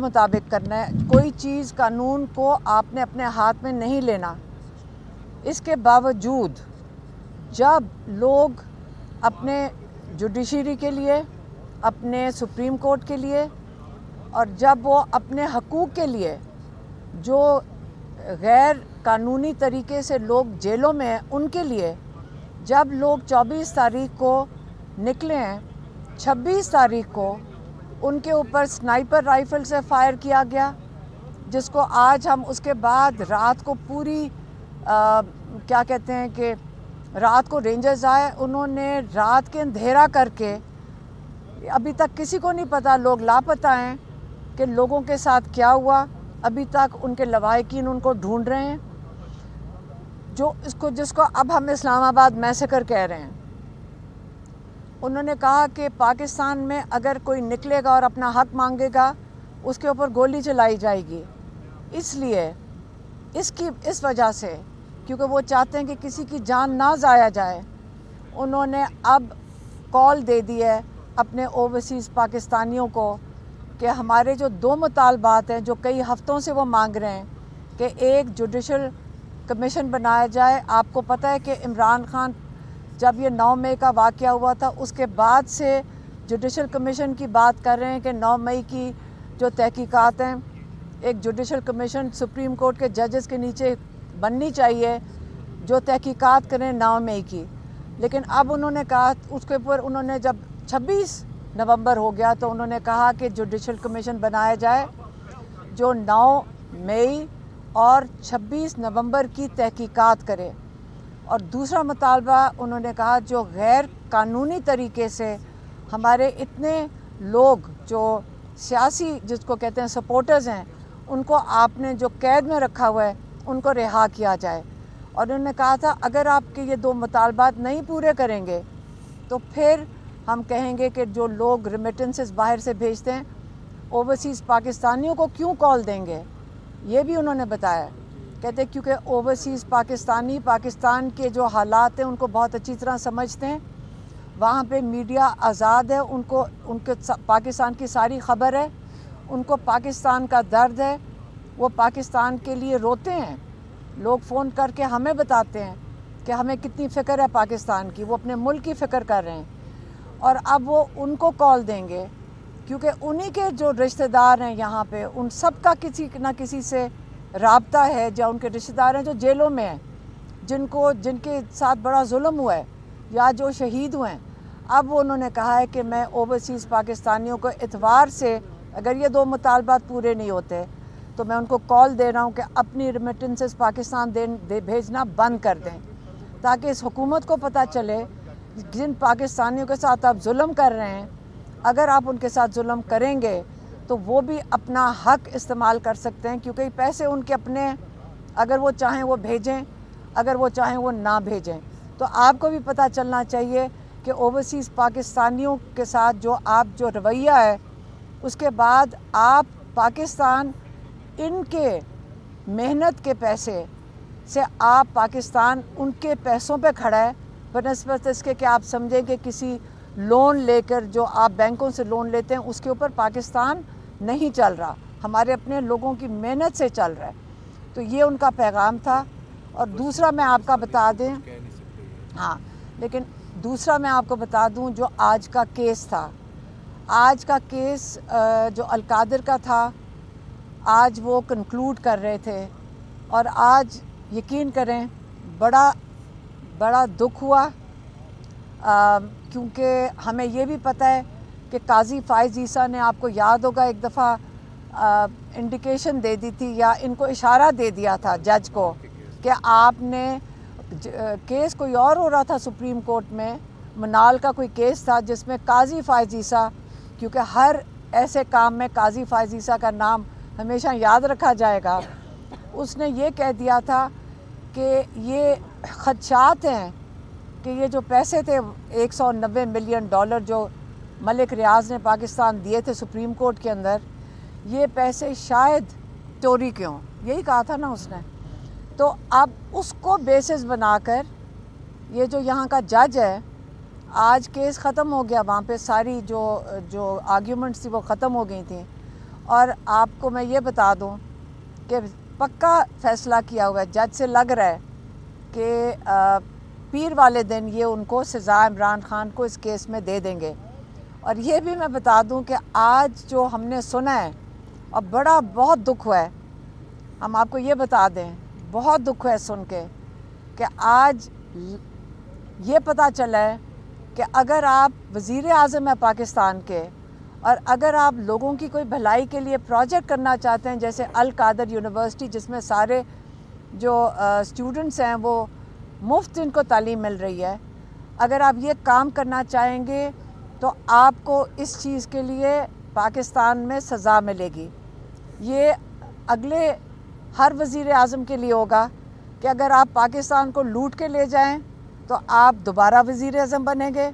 مطابق کرنا ہے، کوئی چیز قانون کو آپ نے اپنے ہاتھ میں نہیں لینا۔ اس کے باوجود جب لوگ اپنے جوڈیشری کے لیے، اپنے سپریم کورٹ کے لیے، اور جب وہ اپنے حقوق کے لیے جو غیر قانونی طریقے سے لوگ جیلوں میں ہیں ان کے لیے جب لوگ 24 تاریخ کو نکلے ہیں، 26 تاریخ کو ان کے اوپر سنائپر رائفل سے فائر کیا گیا، جس کو آج ہم اس کے بعد رات کو پوری کیا کہتے ہیں کہ رات کو رینجرز آئے، انہوں نے رات کے اندھیرا کر کے، ابھی تک کسی کو نہیں پتہ، لوگ لاپتہ ہیں کہ لوگوں کے ساتھ کیا ہوا، ابھی تک ان کے لواحقین ان کو ڈھونڈ رہے ہیں، جس کو اب ہم اسلام آباد میسیکر کہہ رہے ہیں۔ انہوں نے کہا کہ پاکستان میں اگر کوئی نکلے گا اور اپنا حق مانگے گا اس کے اوپر گولی چلائی جائے گی، اس لیے اس وجہ سے کیونکہ وہ چاہتے ہیں کہ کسی کی جان نہ ضائع جائے، انہوں نے اب کال دے دی ہے اپنے اوورسیز پاکستانیوں کو کہ ہمارے جو 2 مطالبات ہیں جو کئی ہفتوں سے وہ مانگ رہے ہیں کہ ایک جوڈیشل کمیشن بنایا جائے۔ آپ کو پتہ ہے کہ عمران خان جب یہ 9 مئی کا واقعہ ہوا تھا اس کے بعد سے جوڈیشل کمیشن کی بات کر رہے ہیں کہ 9 مئی کی جو تحقیقات ہیں ایک جوڈیشل کمیشن سپریم کورٹ کے ججز کے نیچے بننی چاہیے جو تحقیقات کریں 9 مئی کی، لیکن اب انہوں نے کہا اس کے اوپر انہوں نے جب 26 نومبر ہو گیا تو انہوں نے کہا کہ جوڈیشل کمیشن بنایا جائے جو 9 مئی اور 26 نومبر کی تحقیقات کرے، اور دوسرا مطالبہ انہوں نے کہا جو غیر قانونی طریقے سے ہمارے اتنے لوگ جو سیاسی جس کو کہتے ہیں سپورٹرز ہیں ان کو آپ نے جو قید میں رکھا ہوا ہے ان کو رہا کیا جائے، اور انہوں نے کہا تھا اگر آپ کے یہ 2 مطالبات نہیں پورے کریں گے تو پھر ہم کہیں گے کہ جو لوگ ریمیٹنسز باہر سے بھیجتے ہیں اوورسیز پاکستانیوں کو کیوں کال دیں گے، یہ بھی انہوں نے بتایا۔ کہتے ہیں کیونکہ اوورسیز پاکستانی پاکستان کے جو حالات ہیں ان کو بہت اچھی طرح سمجھتے ہیں، وہاں پہ میڈیا آزاد ہے، ان کے پاکستان کی ساری خبر ہے، ان کو پاکستان کا درد ہے، وہ پاکستان کے لیے روتے ہیں، لوگ فون کر کے ہمیں بتاتے ہیں کہ ہمیں کتنی فکر ہے پاکستان کی، وہ اپنے ملک کی فکر کر رہے ہیں، اور اب وہ ان کو کال دیں گے کیونکہ انہی کے جو رشتہ دار ہیں یہاں پہ ان سب کا کسی نہ کسی سے رابطہ ہے، جو ان کے رشتہ دار ہیں جو جیلوں میں ہیں، جن کے ساتھ بڑا ظلم ہوا ہے یا جو شہید ہوئے ہیں۔ اب انہوں نے کہا ہے کہ میں اوورسیز پاکستانیوں کو اتوار سے اگر یہ 2 مطالبات پورے نہیں ہوتے تو میں ان کو کال دے رہا ہوں کہ اپنی ریمیٹنسز پاکستان بھیجنا بند کر دیں، تاکہ اس حکومت کو پتہ چلے جن پاکستانیوں کے ساتھ آپ ظلم کر رہے ہیں، اگر آپ ان کے ساتھ ظلم کریں گے تو وہ بھی اپنا حق استعمال کر سکتے ہیں، کیونکہ پیسے ان کے اپنے ہیں، اگر وہ چاہیں وہ بھیجیں، اگر وہ چاہیں وہ نہ بھیجیں۔ تو آپ کو بھی پتہ چلنا چاہیے کہ اوورسیز پاکستانیوں کے ساتھ جو رویہ ہے اس کے بعد آپ پاکستان ان کے محنت کے پیسے سے آپ پاکستان ان کے پیسوں پہ کھڑا ہے بنسبت اس کے کہ آپ سمجھیں کہ کسی لون لے کر جو آپ بینکوں سے لون لیتے ہیں اس کے اوپر پاکستان نہیں چل رہا، ہمارے اپنے لوگوں کی محنت سے چل رہا ہے۔ تو یہ ان کا پیغام تھا، اور دوسرا میں آپ کا بتا دیں لیکن دوسرا میں آپ کو بتا دوں جو آج کا کیس تھا، آج کا کیس جو القادر کا تھا، آج وہ کنکلوڈ کر رہے تھے، اور آج یقین کریں بڑا دکھ ہوا، کیونکہ ہمیں یہ بھی پتہ ہے کہ قاضی فائز عیسیٰ نے آپ کو یاد ہوگا ایک دفعہ انڈیکیشن دے دی تھی یا ان کو اشارہ دے دیا تھا جج کو کہ آپ نے کیس کوئی اور ہو رہا تھا سپریم کورٹ میں، منال کا کوئی کیس تھا جس میں قاضی فائز عیسیٰ، کیونکہ ہر ایسے کام میں قاضی فائز عیسیٰ کا نام ہمیشہ یاد رکھا جائے گا، اس نے یہ کہہ دیا تھا کہ یہ خدشات ہیں کہ یہ جو پیسے تھے $190 ملین جو ملک ریاض نے پاکستان دیے تھے سپریم کورٹ کے اندر، یہ پیسے شاید چوری کے ہوں، یہی کہا تھا نا اس نے۔ تو اب اس کو بیسس بنا کر یہ جو یہاں کا جج ہے، آج کیس ختم ہو گیا، وہاں پہ ساری جو آرگیومنٹس تھی وہ ختم ہو گئی تھیں، اور آپ کو میں یہ بتا دوں کہ پکا فیصلہ کیا ہوا ہے، جج سے لگ رہا ہے کہ پیر والے دن یہ ان کو سزا عمران خان کو اس کیس میں دے دیں گے۔ اور یہ بھی میں بتا دوں کہ آج جو ہم نے سنا ہے اور بہت دکھ ہوا ہے، ہم آپ کو یہ بتا دیں بہت دکھ ہے سن کے کہ آج یہ پتہ چلا ہے کہ اگر آپ وزیر اعظم ہیں پاکستان کے اور اگر آپ لوگوں کی کوئی بھلائی کے لیے پروجیکٹ کرنا چاہتے ہیں، جیسے القادر یونیورسٹی جس میں سارے جو اسٹوڈنٹس ہیں وہ مفت ان کو تعلیم مل رہی ہے، اگر آپ یہ کام کرنا چاہیں گے تو آپ کو اس چیز کے لیے پاکستان میں سزا ملے گی۔ یہ اگلے ہر وزیر اعظم کے لیے ہوگا کہ اگر آپ پاکستان کو لوٹ کے لے جائیں تو آپ دوبارہ وزیر اعظم بنیں گے،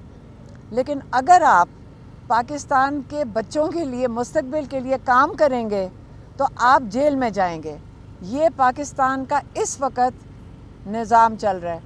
لیکن اگر آپ پاکستان کے بچوں کے لیے مستقبل کے لیے کام کریں گے تو آپ جیل میں جائیں گے۔ یہ پاکستان کا اس وقت نظام چل رہا ہے۔